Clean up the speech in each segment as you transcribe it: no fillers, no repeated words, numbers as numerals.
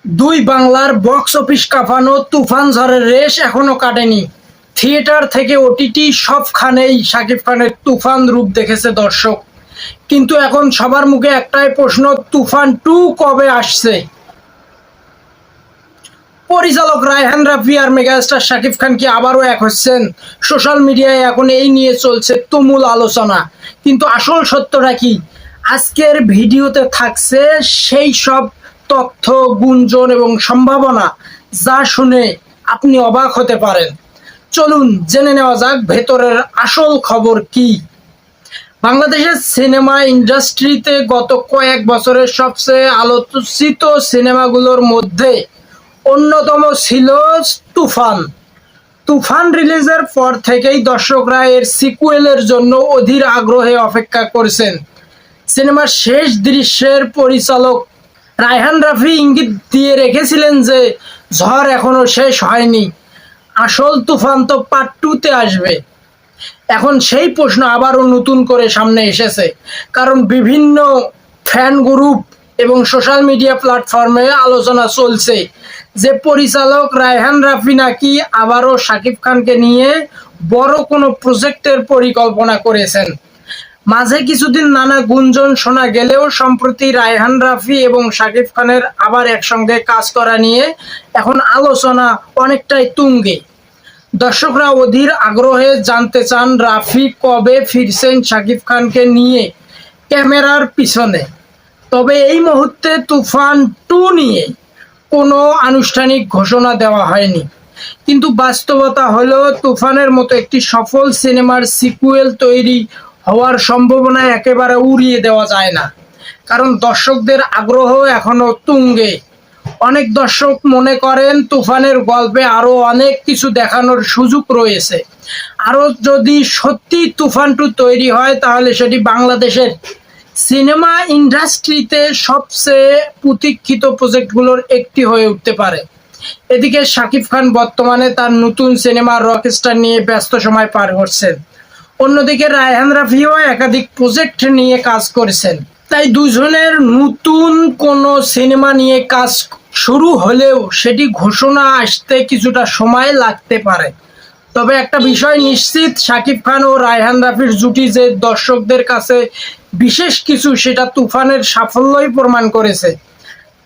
দুই বাংলার box office কাঁপানো তুফান ঝড়ের রেশ এখনো কাটেনি। থিয়েটার থেকে ওটিটি সবখানেই শাকিব খানের তুফান রূপ দেখেছে দর্শক। কিন্তু এখন সবার মুখে একটাই প্রশ্ন, তুফান 2 কবে আসছে? পরিচালক রায়হান রাফি আর মেগাস্টার শাকিব খান কি আবারও এক হচ্ছেন? সোশ্যাল মিডিয়ায় এখন এই নিয়ে চলছে তুমুল আলোচনা। কিন্তু আসল সত্যটা কি? আজকের ভিডিওতে থাকছে সেই সব তথ্য, গুঞ্জন এবং সম্ভাবনা যা শুনে আপনি অবাক হতে পারেন। চলুন জেনে নেওয়া যাক ভেতরের আসল খবর কি। বাংলাদেশের সিনেমা ইন্ডাস্ট্রিতে গত কয়েক বছরের সবচেয়ে আলোচিত সিনেমাগুলোর মধ্যে অন্যতম ছিল তুফান। তুফান রিলিজের পর থেকেই দর্শকরা এর সিকুয়েলের জন্য অধীর আগ্রহে অপেক্ষা করছেন। সিনেমার শেষ দৃশ্যের পরিচালক রায়হান রাফি ইঙ্গিত দিয়ে রেখেছিলেন যে ঝড় এখনো শেষ হয়নি, আসল তুফান তো পার্ট 2-তে আসবে। এখন সেই প্রশ্ন আবারও নতুন করে সামনে এসেছে, কারণ বিভিন্ন ফ্যান গ্রুপ এবং সোশ্যাল মিডিয়া প্ল্যাটফর্মে আলোচনা চলছে যে পরিচালক রায়হান রাফি নাকি আবারও শাকিব খানকে নিয়ে বড় কোনো প্রজেক্টের পরিকল্পনা করেছেন। মাঝে কিছুদিন নানা গুঞ্জন শোনা গেলেও সম্প্রতি রায়হান রাফি এবং শাকিব খানের আবার একসঙ্গে কাজ করা নিয়ে এখন আলোচনা অনেকটাই তুঙ্গে। দর্শকরা অধীর আগ্রহে জানতে চান রাফি কবে ফিরছেন শাকিব খানকে নিয়ে ক্যামেরার পিছনে। তবে এই মুহূর্তে তুফান 2 নিয়ে কোনো আনুষ্ঠানিক ঘোষণা দেওয়া হয়নি। কিন্তু বাস্তবতা হলো তুফানের মতো একটি সফল সিনেমার সিকুয়েল তৈরি হওয়ার সম্ভাবনা একেবারে উড়িয়ে দেওয়া যায় না, কারণ দর্শকদের আগ্রহ এখনো তুঙ্গে। অনেক দর্শক মনে করেন তুফানের গল্পে আরো অনেক কিছু দেখানোর সুযোগ রয়েছে। আরো যদি সত্যি তুফান 2 তৈরি হয় তাহলে সেটি বাংলাদেশের সিনেমা ইন্ডাস্ট্রিতে সবচেয়ে প্রতীক্ষিত প্রজেক্টগুলোর একটি হয়ে উঠতে পারে। এদিকে শাকিব খান বর্তমানে তার নতুন সিনেমা রকস্টার নিয়ে ব্যস্ত সময় পার করছেন। অন্যদিকে রায়হান রাফিও একাধিক প্রজেক্ট নিয়ে কাজ করেছেন। তাই দুজনের নতুন কোনো সিনেমা নিয়ে কাজ শুরু হলেও সেটি ঘোষণা আসতে কিছুটা সময় লাগতে পারে। তবে একটা বিষয় নিশ্চিত, শাকিব খান ও রায়হান রাফির জুটি যে দর্শকদের কাছে বিশেষ কিছু, সেটা তুফানের সাফল্যই প্রমাণ করেছে।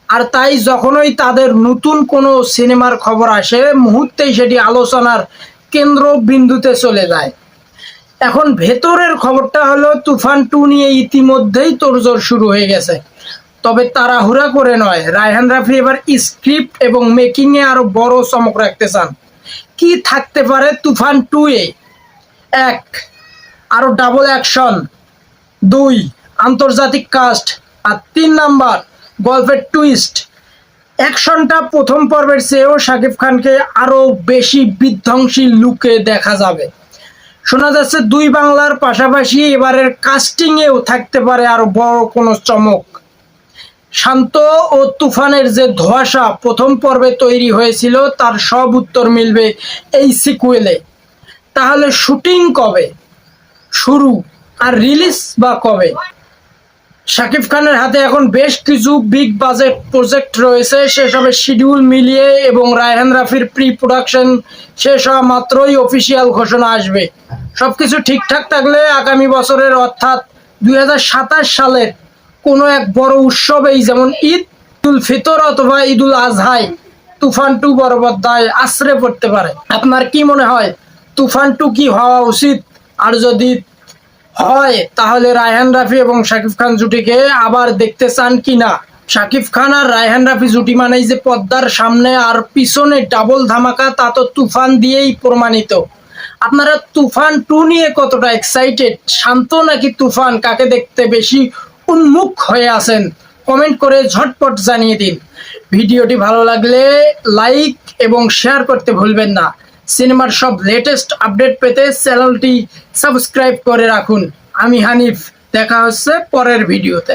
আর তাই যখনই তাদের নতুন কোনো সিনেমার খবর আসে, মুহূর্তেই সেটি আলোচনার কেন্দ্রবিন্দুতে চলে যায়। এখন ভেতরের খবরটা হলো তুফান 2 নিয়ে ইতিমধ্যেই তোড়জোড় শুরু হয়ে গেছে। তবে তাড়াহুড়া করে নয়, রায়হান রাফি এবার স্ক্রিপ্ট এবং মেকিংয়ে আরো বড় চমক রাখতে চান। কি থাকতে পারে তুফান 2-এ? 1. আরো ডাবল অ্যাকশন। 2. আন্তর্জাতিক কাস্ট। আর 3 নাম্বার, গল্পের টুইস্ট। অ্যাকশনটা প্রথম পর্বের চেয়েও শাকিব খানকে আরো বেশি বিধ্বংসী লুকে দেখা যাবে। শোনা যাচ্ছে দুই বাংলার পাশাপাশি এবারের কাস্টিংয়েও থাকতে পারে আরো বড় কোনো চমক। শান্ত ও তুফানের যে ধোঁয়াশা প্রথম পর্বে তৈরি হয়েছিল তার সব উত্তর মিলবে এই সিকুয়েলে। তাহলে শুটিং কবে শুরু আর রিলিজ বা কবে? শাকিব খানের হাতে এখন বেশ কিছু বিগ বাজেট প্রজেক্ট রয়েছে, সেসবের শিডিউল মিলিয়ে এবং রায়হান রাফির প্রি প্রোডাকশন শেষ হওয়া মাত্রই অফিসিয়াল ঘোষণা আসবে। সবকিছু ঠিকঠাক থাকলে আগামী বছরের অর্থাৎ 2027 সালের কোনো এক বড় উৎসবেই, যেমন ঈদ উল ফিতর অথবা ঈদুল আজহায় তুফান 2 বড় পর্দায় আছড়ে পড়তে পারে। আপনার কি মনে হয়, তুফান 2 কি হওয়া উচিত? আর যদি হয় তাহলে রায়হান রাফি এবং শাকিব খান জুটিকে আবার দেখতে চান কিনা? শাকিব খান আর রায়হান রাফি জুটি মানেই যে পর্দার সামনে আর পিছনে ডাবল ধামাকা, তা তো তুফান দিয়েই প্রমাণিত। আপনারা তুফান 2 নিয়ে কতটা এক্সাইটেড? শান্ত নাকি তুফান, কাকে দেখতে বেশি উন্মুখ হয়ে আছেন? কমেন্ট করে ঝটপট জানিয়ে দিন। ভিডিওটি ভালো লাগলে লাইক এবং শেয়ার করতে ভুলবেন না। সিনেমার সব লেটেস্ট আপডেট পেতে চ্যানেলটি সাবস্ক্রাইব করে রাখুন। আমি হানিফ, দেখা হচ্ছে পরের ভিডিওতে।